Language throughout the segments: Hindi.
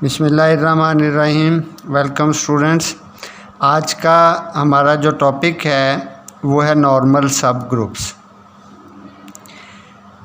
बिस्मिल्लाहिर्रहमानिर्रहीम। Welcome students. आज का हमारा जो टॉपिक है वो है नॉर्मल सब ग्रुप्स।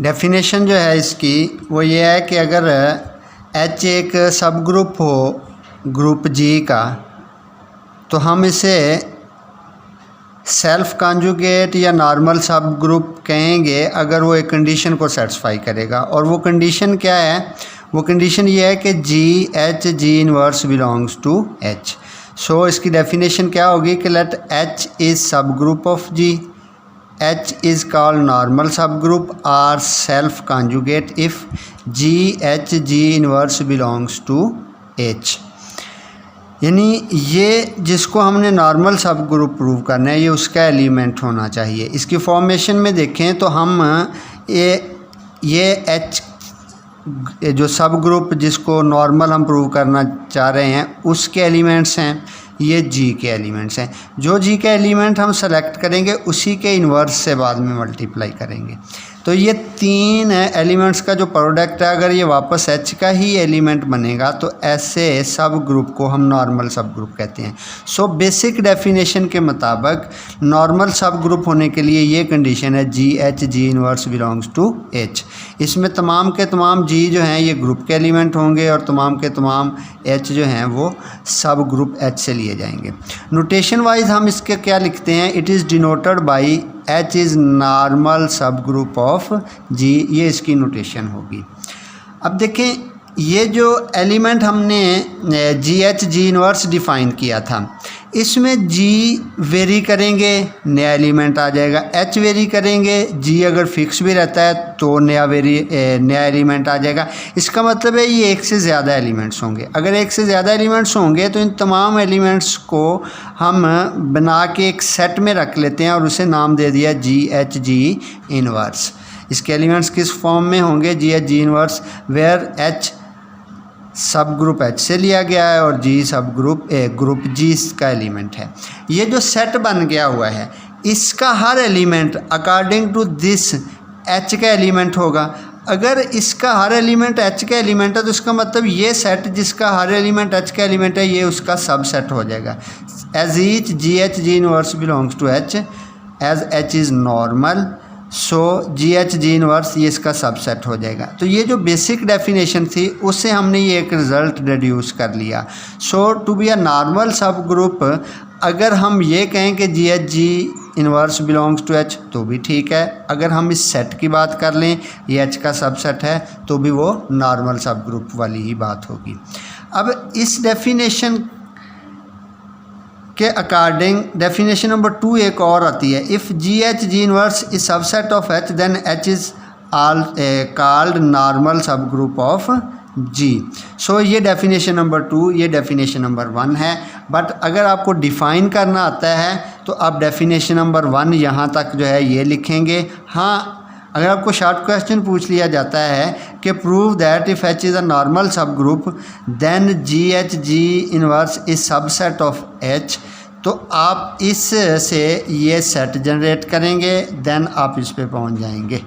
डेफिनेशन जो है इसकी वो ये है कि अगर H एक सब ग्रुप हो ग्रुप G का तो हम इसे सेल्फ कॉन्जुगेट या नॉर्मल सब ग्रुप कहेंगे अगर वो एक कंडीशन को सेटिस्फाई करेगा। और वो कंडीशन क्या है? वो कंडीशन ये है कि G inverse belongs to H। So इसकी डेफिनेशन क्या होगी कि let H is subgroup of G, H is called normal subgroup or self conjugate if G inverse belongs to H। यानी ये जिसको हमने नॉर्मल सब ग्रुप प्रूव करना है ये उसका एलिमेंट होना चाहिए। इसकी फॉर्मेशन में देखें तो हम ये H जो सब ग्रुप जिसको नॉर्मल हम प्रूव करना चाह रहे हैं उसके एलिमेंट्स हैं, ये G के एलिमेंट्स हैं। जो G के एलिमेंट हम सेलेक्ट करेंगे उसी के इन्वर्स से बाद में मल्टीप्लाई करेंगे। तो ये तीन एलिमेंट्स का जो प्रोडक्ट है अगर ये वापस H का ही एलिमेंट बनेगा तो ऐसे सब ग्रुप को हम नॉर्मल सब ग्रुप कहते हैं। सो बेसिक डेफिनेशन के मुताबिक नॉर्मल सब ग्रुप होने के लिए ये कंडीशन है G inverse belongs to H। इसमें तमाम के तमाम G जो हैं ये ग्रुप के एलिमेंट होंगे और तमाम के तमाम H जो हैं वो सब ग्रुप H से लिए जाएंगे। नोटेशन वाइज हम इसके क्या लिखते हैं? It is denoted by H is normal subgroup of G। ये इसकी नोटेशन होगी। अब देखें ये जो एलिमेंट हमने G इनवर्स डिफ़ाइन किया था इसमें G वेरी करेंगे नया एलिमेंट आ जाएगा, H वेरी करेंगे, G अगर फिक्स भी रहता है तो नया एलिमेंट आ जाएगा। इसका मतलब है ये एक से ज़्यादा एलिमेंट्स होंगे। अगर एक से ज़्यादा एलिमेंट्स होंगे तो इन तमाम एलिमेंट्स को हम बना के एक सेट में रख लेते हैं और उसे नाम दे दिया G इनवर्स। इसके एलिमेंट्स किस फॉर्म में होंगे? G इनवर्स वेयर H सब ग्रुप H से लिया गया है और G सब ग्रुप G का एलिमेंट है। ये जो सेट बन गया हुआ है इसका हर element according to this H का एलिमेंट होगा। अगर इसका हर एलिमेंट H का एलिमेंट है तो इसका मतलब ये सेट जिसका हर एलिमेंट H का एलिमेंट है ये उसका सब सेट हो जाएगा। As each G inverse belongs to H as H is normal so G inverse ये इसका सबसेट हो जाएगा। तो ये जो बेसिक डेफिनेशन थी उससे हमने ये एक रिज़ल्ट डिड्यूस कर लिया। So to be a normal subgroup अगर हम ये कहें कि G inverse belongs to H तो भी ठीक है। अगर हम इस सेट की बात कर लें ये H का सबसेट है तो भी वो नॉर्मल सब ग्रुप वाली ही बात होगी। अब इस डेफिनेशन के अकॉर्डिंग डेफिनेशन नंबर 2 एक और आती है। If G inverse is subset of H then H is called normal subgroup of G। So ये डेफिनेशन नंबर 2 ये डेफिनेशन नंबर 1 है। बट अगर आपको डिफ़ाइन करना आता है तो आप डेफिनेशन नंबर 1 यहाँ तक जो है ये लिखेंगे। हाँ, अगर आपको शॉर्ट क्वेश्चन पूछ लिया जाता है कि prove that if H is a normal subgroup then G inverse is subset of H तो आप इस से ये सेट जनरेट करेंगे देन आप इस पे पहुंच जाएंगे।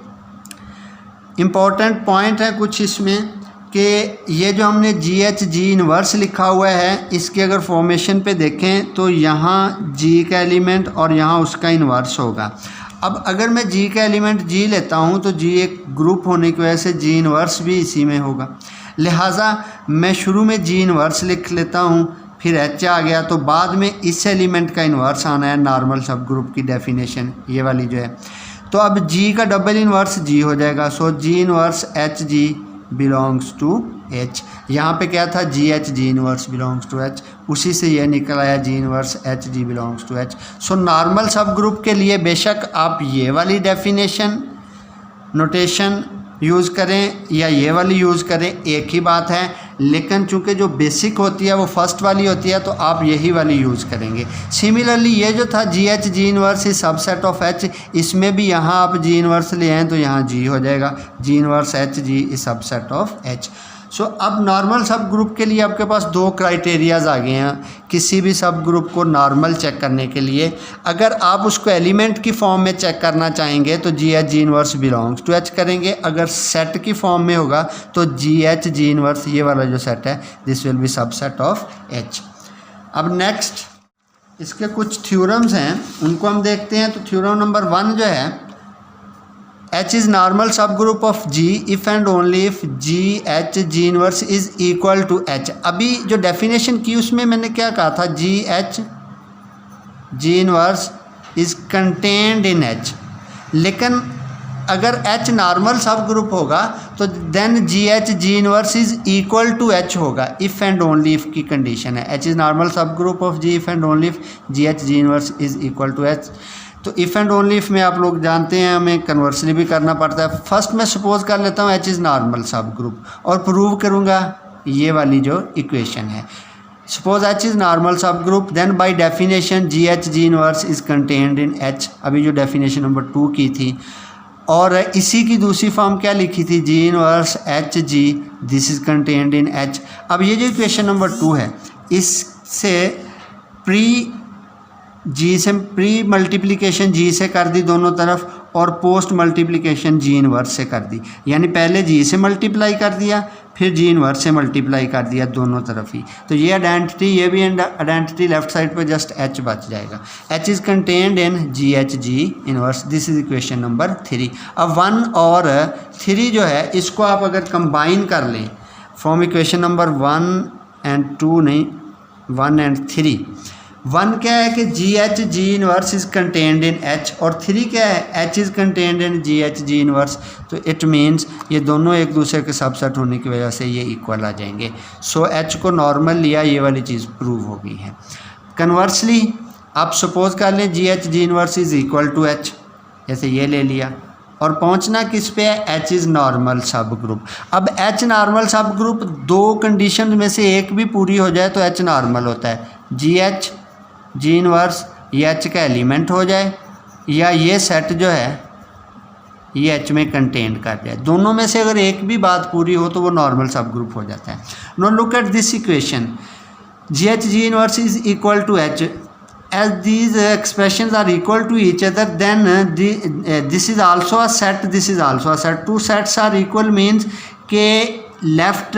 इम्पॉर्टेंट पॉइंट है कुछ इसमें कि ये जो हमने G इनवर्स लिखा हुआ है इसके अगर फॉर्मेशन पे देखें तो यहाँ G का एलिमेंट और यहाँ उसका इनवर्स होगा। अब अगर मैं G का एलिमेंट G लेता हूँ तो G एक ग्रुप होने की वजह से G इनवर्स भी इसी में होगा। लिहाजा मैं शुरू में G इनवर्स लिख लेता हूँ फिर H आ गया तो बाद में इस एलिमेंट का इन्वर्स आना है नॉर्मल सब ग्रुप की डेफिनेशन ये वाली जो है। तो अब G का डबल इन्वर्स G हो जाएगा। So G inverse H belongs to H। यहाँ पे क्या था? G inverse belongs to H, उसी से ये निकल आया G inverse H belongs to H। So normal subgroup के लिए बेशक आप ये वाली डेफिनेशन नोटेशन यूज़ करें या ये वाली यूज़ करें एक ही बात है, लेकिन चूंकि जो बेसिक होती है वो फर्स्ट वाली होती है तो आप यही वाली यूज़ करेंगे। सिमिलरली ये जो था G inverse is subset of H इसमें भी यहाँ आप G इनवर्स ले आएँ तो यहाँ G हो जाएगा। G inverse H is subset of H। सो अब नॉर्मल सब ग्रुप के लिए आपके पास दो क्राइटेरियाज आ गए हैं किसी भी सब ग्रुप को नॉर्मल चेक करने के लिए। अगर आप उसको एलिमेंट की फॉर्म में चेक करना चाहेंगे तो जी H G inverse belongs to H करेंगे, अगर सेट की फॉर्म में होगा तो जी एच जी इनवर्स ये वाला जो सेट है this will be subset of H. अब नेक्स्ट इसके कुछ थ्योरम्स हैं उनको हम देखते हैं। तो थ्योरम नंबर 1 जो है H is normal subgroup of G if and only if G H G inverse is equal to H। अभी जो डेफिनेशन की उसमें मैंने क्या कहा था, G H G inverse is contained in H। लेकिन अगर H नॉर्मल सब ग्रुप होगा तो then G H G inverse is equal to H होगा, इफ़ एंड ओनली इफ़ की कंडीशन है। H is normal subgroup of G if and only if G H G inverse is equal to H। तो इफ़ एंड ओनली इफ़ में आप लोग जानते हैं हमें कन्वर्सली भी करना पड़ता है। फर्स्ट मैं सपोज कर लेता हूँ H is normal subgroup और प्रूव करूँगा ये वाली जो इक्वेशन है। Suppose H is normal subgroup then by definition G H G inverse is contained in H, अभी जो डेफिनेशन नंबर 2 की थी। और इसी की दूसरी फॉर्म क्या लिखी थी, जी inverse H G this is contained in H। अब ये जो इक्वेशन नंबर 2 है इससे प्री मल्टीप्लिकेशन जी से कर दी दोनों तरफ और पोस्ट मल्टीप्लिकेशन जी इनवर्स से कर दी, यानी पहले जी से मल्टीप्लाई कर दिया फिर जी इनवर्स से मल्टीप्लाई कर दिया दोनों तरफ ही। तो ये आइडेंटिटी ये भी आइडेंटिटी लेफ्ट साइड पे जस्ट H बच जाएगा। H is contained in ji H G inverse, this is equation number 3। अब 1 और 3 जो है इसको आप अगर कंबाइन कर लें फ्रॉम इक्वेशन नंबर 1 एंड 2 नहीं 1 एंड 3। 1 क्या है कि G H G inverse is contained in H और 3 क्या है H is contained in ji H G inverse. तो इट मीन्स ये दोनों एक दूसरे के सबसेट होने की वजह से ये इक्वल आ जाएंगे। सो H को नॉर्मल लिया, ये वाली चीज़ प्रूव हो गई है। कन्वर्सली आप सपोज कर लें G H G inverse is equal to H, जैसे ये ले लिया और पहुंचना किस पे है, H इज़ नॉर्मल सब ग्रुप। अब H नॉर्मल सब ग्रुप दो कंडीशन में से एक भी पूरी हो जाए तो H नॉर्मल होता है। जी एच जी इनवर्स ये H का एलिमेंट हो जाए या ये सेट जो है ये H में कंटेन कर जाए, दोनों में से अगर एक भी बात पूरी हो तो वो नॉर्मल सब ग्रुप हो जाता है। No look at this equation, G H G inverse is equal to H। As these expressions are equal to each other then this is also a set, this is also a set। two sets are equal means के लेफ्ट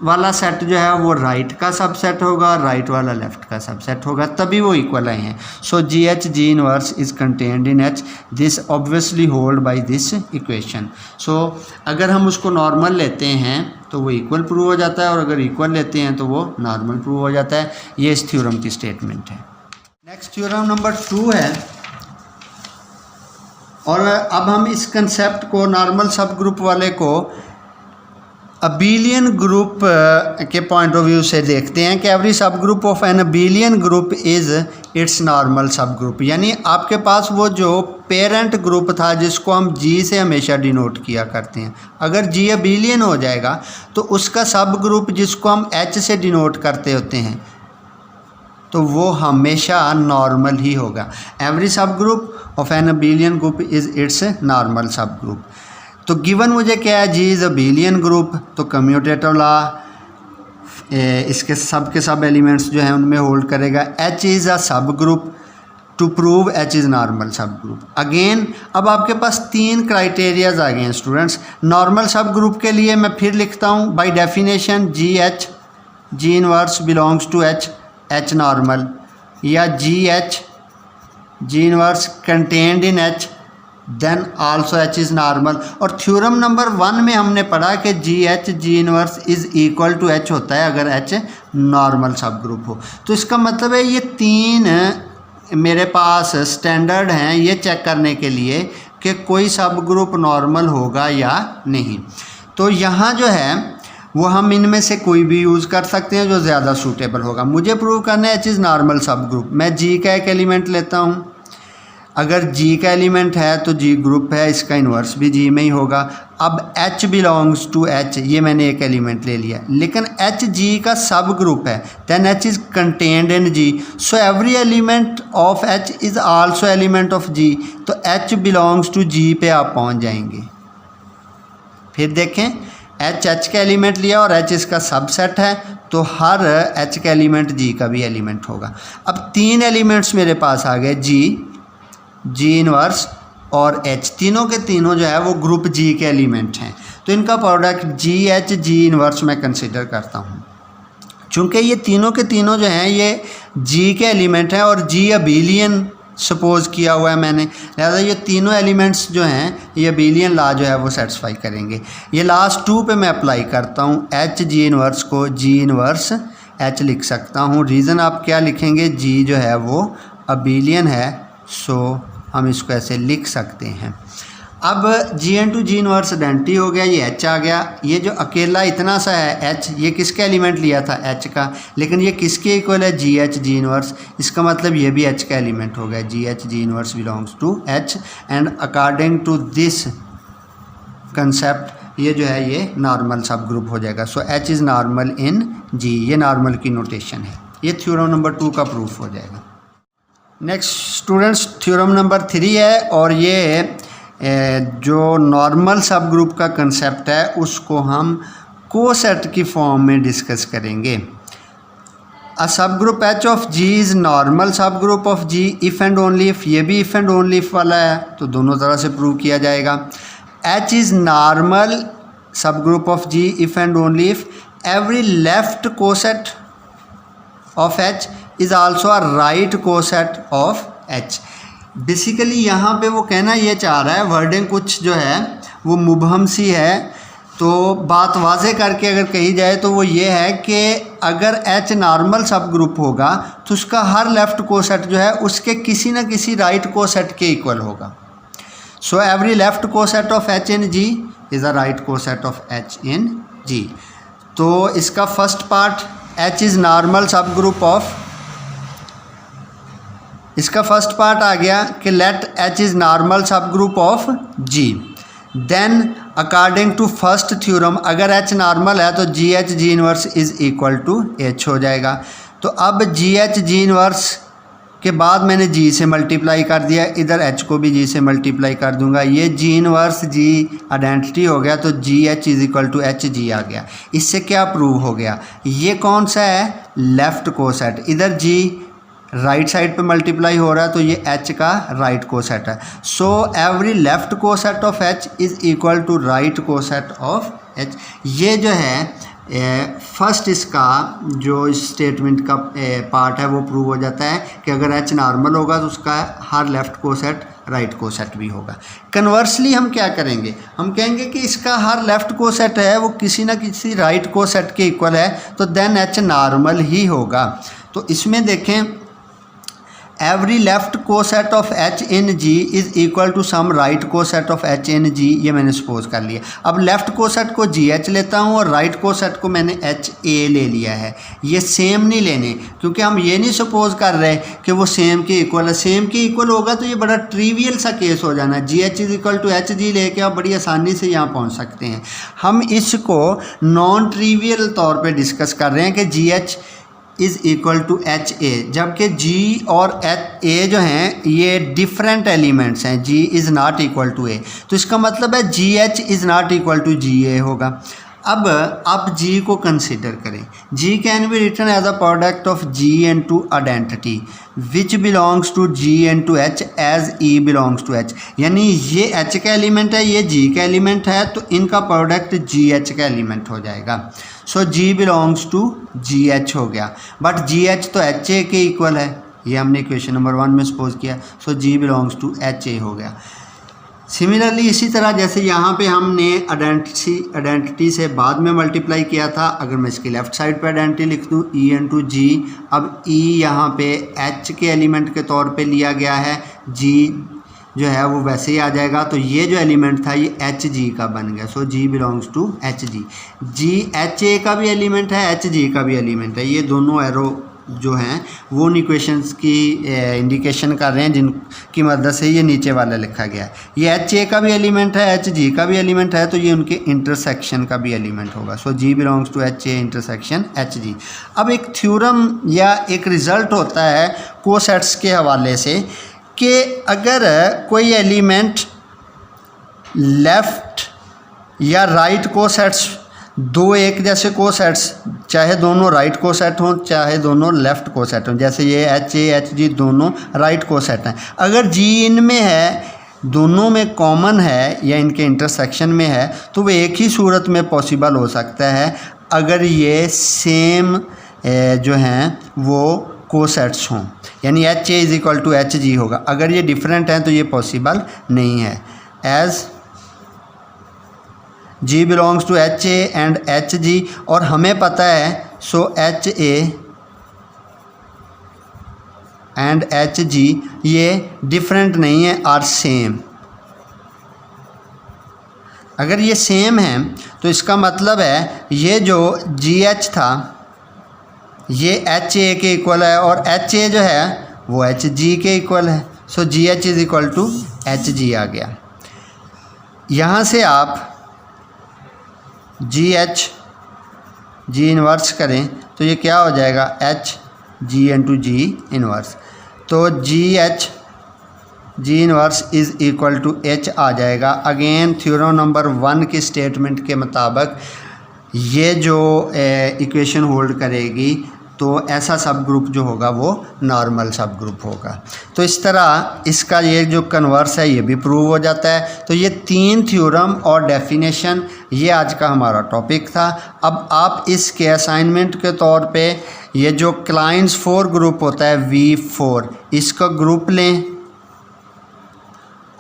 वाला सेट जो है वो राइट का सबसेट होगा और राइट वाला लेफ्ट का सबसेट होगा, तभी वो इक्वल आए हैं। So G H G inverse is contained in H, this obviously hold by this equation. So अगर हम उसको नॉर्मल लेते हैं तो वो इक्वल प्रूव हो जाता है और अगर इक्वल लेते हैं तो वो नॉर्मल प्रूव हो जाता है। ये इस थ्योरम की स्टेटमेंट है। नेक्स्ट थ्योरम नंबर 2 है और अब हम इस कंसेप्ट को नॉर्मल सब ग्रुप वाले को अबेलियन ग्रुप के पॉइंट ऑफ व्यू से देखते हैं कि एवरी सब group of an abelian group is it's normal सब ग्रुप। यानी आपके पास वो जो पेरेंट ग्रुप था जिसको हम जी से हमेशा डिनोट किया करते हैं, अगर जी अबेलियन हो जाएगा तो उसका सब ग्रुप जिसको हम H से डिनोट करते होते हैं तो वो हमेशा नॉर्मल ही होगा। एवरी सब group of an abelian group is it's normal सब ग्रुप। तो गिवन मुझे क्या है, जी इज़ अबेलियन ग्रुप, तो कम्यूटेटिव लॉ इसके सब एलिमेंट्स जो हैं उनमें होल्ड करेगा। H is a subgroup, to prove H is normal subgroup. Again अब आपके पास 3 क्राइटेरियाज आ गए हैं स्टूडेंट्स। नॉर्मल सब ग्रुप के लिए मैं फिर लिखता हूँ by definition G H G inverse belongs to H, H normal, या G H G inverse contained in H then also H is normal. और थ्योरम नंबर 1 में हमने पढ़ा कि G H G inverse is equal to H होता है अगर H नॉर्मल सब ग्रुप हो। तो इसका मतलब है ये 3 मेरे पास स्टैंडर्ड हैं ये चेक करने के लिए कि कोई सब ग्रुप नॉर्मल होगा या नहीं। तो यहाँ जो है वो हम इनमें से कोई भी यूज़ कर सकते हैं जो ज़्यादा सूटेबल होगा। मुझे प्रूव करना है H इज़ नॉर्मल सब ग्रुप। मैं G का एक एलिमेंट लेता हूँ, अगर G का एलिमेंट है तो G ग्रुप है, इसका इन्वर्स भी G में ही होगा। अब H बिलोंग्स टू H, ये मैंने एक एलिमेंट ले लिया, लेकिन H G का सब ग्रुप है, then H is contained in G, so every element of H is also element of G। तो H बिलोंग्स टू G पे आप पहुंच जाएंगे। फिर देखें एच का एलिमेंट लिया और एच इसका सबसेट है, तो हर एच का एलिमेंट जी का भी एलिमेंट होगा। अब 3 एलिमेंट्स मेरे पास आ गए, जी इनवर्स और एच, तीनों के तीनों जो है वो ग्रुप जी के एलिमेंट हैं, तो इनका प्रोडक्ट जी एच जी इनवर्स मैं कंसिडर करता हूँ। चूँकि ये तीनों के तीनों जो हैं ये जी के एलिमेंट हैं और जी अबेलियन सपोज किया हुआ है मैंने, लिहाजा ये तीनों एलिमेंट्स जो हैं ये अबेलियन लॉ जो है वो सेटिस्फाई करेंगे। ये लास्ट 2 पे मैं अप्लाई करता हूँ, एच जी इनवर्स को जी इनवर्स एच लिख सकता हूँ। रीज़न आप क्या लिखेंगे, जी जो है वो अबेलियन है, सो हम इसको ऐसे लिख सकते हैं। अब G N to G inverse identity हो गया, ये एच आ गया। ये जो अकेला इतना सा है एच, ये किसका एलिमेंट लिया था, एच का, लेकिन ये किसके इक्वल है, जी एच जी इनवर्स, इसका मतलब ये भी एच का एलिमेंट हो गया। G H G inverse belongs to H and according to this concept ये जो है ये नॉर्मल सब ग्रुप हो जाएगा। So H is normal in G, ये नॉर्मल की नोटेशन है। ये थ्योरम नंबर 2 का प्रूफ हो जाएगा। नेक्स्ट स्टूडेंट्स थ्योरम नंबर 3 है और ये जो नॉर्मल सब ग्रुप का कंसेप्ट है उसको हम कोसेट की फॉर्म में डिस्कस करेंगे। A subgroup H of G is normal subgroup of G if and only if, ये भी इफ़ एंड ओनली इफ़ वाला है तो दोनों तरह से प्रूव किया जाएगा। H is normal subgroup of G if and only if every left coset of H is also a right coset of H. Basically यहाँ पे वो कहना ये चाह रहा है, वर्डिंग कुछ जो है वो मुबहम सी है, तो बात वाज़े करके अगर कही जाए तो वो ये है कि अगर एच नॉर्मल सब ग्रुप होगा तो उसका हर लेफ़्ट कोसेट जो है उसके किसी न किसी राइट कोसेट के इक्वल होगा। So every left coset of H in G is a right coset of H in G. तो इसका first part H is normal subgroup of, इसका फर्स्ट पार्ट आ गया कि let H is normal subgroup of G. Then according to first theorem अगर एच नॉर्मल है तो जी H G inverse is equal to H हो जाएगा। तो अब जी एच जी इनवर्स के बाद मैंने जी से मल्टीप्लाई कर दिया, इधर एच को भी जी से मल्टीप्लाई कर दूंगा, ये जी इनवर्स जी आइडेंटिटी हो गया, तो जी H is equal to H G आ गया। इससे क्या प्रूव हो गया, ये कौन सा है, लेफ़्ट कोसेट, इधर जी राइट साइड पे मल्टीप्लाई हो रहा है तो ये एच का राइट कोसेट है। So every left coset of H is equal to right coset of H. ये जो है फर्स्ट इसका जो स्टेटमेंट का पार्ट है वो प्रूव हो जाता है कि अगर एच नॉर्मल होगा तो उसका her left coset right coset भी होगा। कन्वर्सली हम क्या करेंगे, हम कहेंगे कि इसका हर लेफ्ट कोसेट है वो किसी न किसी राइट कोसेट के इक्वल है, तो देन एच नॉर्मल ही होगा। तो इसमें देखें every left coset of H in G is equal to some right coset of H in G, ये मैंने सपोज कर लिया। अब लेफ्ट कोसेट को जी एच लेता हूँ और राइट कोसेट को मैंने एच ए ले लिया है। ये सेम नहीं लेने, क्योंकि हम ये नहीं सपोज कर रहे कि वो सेम के इक्वल है। सेम के इक्वल होगा तो ये बड़ा ट्रिवियल सा केस हो जाना है। G H is equal to H G लेके आप बड़ी आसानी से यहाँ पहुँच सकते हैं। हम इसको नॉन ट्रिवियल तौर पर डिस्कस कर रहे हैं कि G H is equal to H A, जबकि जी और एच ए जो हैं ये डिफरेंट एलिमेंट्स हैं। G is not equal to A, तो इसका मतलब है G H is not equal to G A होगा। अब जी को कंसिडर करें, G can be written as a product of G N two identity which belongs to G N two H as E belongs to H. यानी ये एच का एलिमेंट है, ये जी का एलिमेंट है, तो इनका प्रोडक्ट जी एच का एलिमेंट हो जाएगा। सो जी बिलोंग्स टू जी एच हो गया, बट जी एच तो एच ए के इक्वल है, ये हमने क्वेश्चन नंबर 1 में सपोज किया। सो जी बिलोंग्स टू एच ए हो गया। सिमिलरली इसी तरह जैसे यहाँ पे हमने आइडेंटिटी से बाद में मल्टीप्लाई किया था, अगर मैं इसकी लेफ़्ट साइड पे आइडेंटिटी लिख दूँ ई एन टू जी, अब ई यहाँ पे एच के एलिमेंट के तौर पे लिया गया है, जी जो है वो वैसे ही आ जाएगा। तो ये जो एलिमेंट था ये एच जी का बन गया। So ji belongs to H G. G H A का भी एलिमेंट है, एच जी का भी एलिमेंट है। ये दोनों एरो जो हैं वो उन इक्वेशंस की इंडिकेशन कर रहे हैं जिनकी मदद से ये नीचे वाला लिखा गया है। ये एच ए का भी एलिमेंट है, एच जी का भी एलिमेंट है, तो ये उनके इंटरसेक्शन का भी एलिमेंट होगा। So ji belongs to H a intersection h g. अब एक थ्योरम या एक रिज़ल्ट होता है कोसेट्स के हवाले से कि अगर कोई एलिमेंट लेफ़्ट या राइट कोसेट्स दो एक जैसे कोसेट्स, चाहे दोनों राइट कोसेट हों चाहे दोनों लेफ़्ट कोसेट हों, जैसे ये एच ए एच जी दोनों राइट कोसेट हैं, अगर जी इनमें है, दोनों में कॉमन है या इनके इंटरसेक्शन में है, तो वो एक ही सूरत में पॉसिबल हो सकता है अगर ये सेम जो हैं वो कोसेट्स हों, यानी H A is equal to H G होगा। अगर ये डिफरेंट हैं तो ये पॉसिबल नहीं है। As G belongs to H A and H G, और हमें पता है so H A and H G ये डिफरेंट नहीं है, आर सेम। अगर ये सेम है तो इसका मतलब है ये जो जी एच था ये एच ए के इक्वल है और एच ए जो है वो एच जी के इक्वल है। So G H is equal to H G आ गया। यहाँ से आप जी एच जी इन्वर्स करें तो ये क्या हो जाएगा, h g into g inverse. तो जी H g inverse is equal to h आ जाएगा। अगेन थ्योरम नंबर 1 की स्टेटमेंट के मुताबिक ये जो इक्वेशन होल्ड करेगी तो ऐसा सब ग्रुप जो होगा वो नॉर्मल सब ग्रुप होगा। तो इस तरह इसका ये जो कन्वर्स है ये भी प्रूव हो जाता है। तो ये 3 थ्योरम और डेफिनेशन ये आज का हमारा टॉपिक था। अब आप इसके असाइनमेंट के तौर पे ये जो क्लाइंट्स 4 ग्रुप होता है V4 इसका ग्रुप लें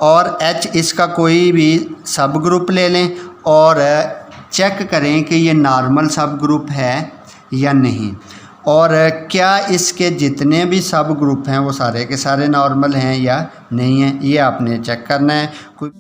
और H इसका कोई भी सब ग्रुप ले लें और चेक करें कि ये नॉर्मल सब ग्रुप है या नहीं, और क्या इसके जितने भी सब ग्रुप हैं वो सारे के सारे नॉर्मल हैं या नहीं हैं, ये आपने चेक करना है। कोई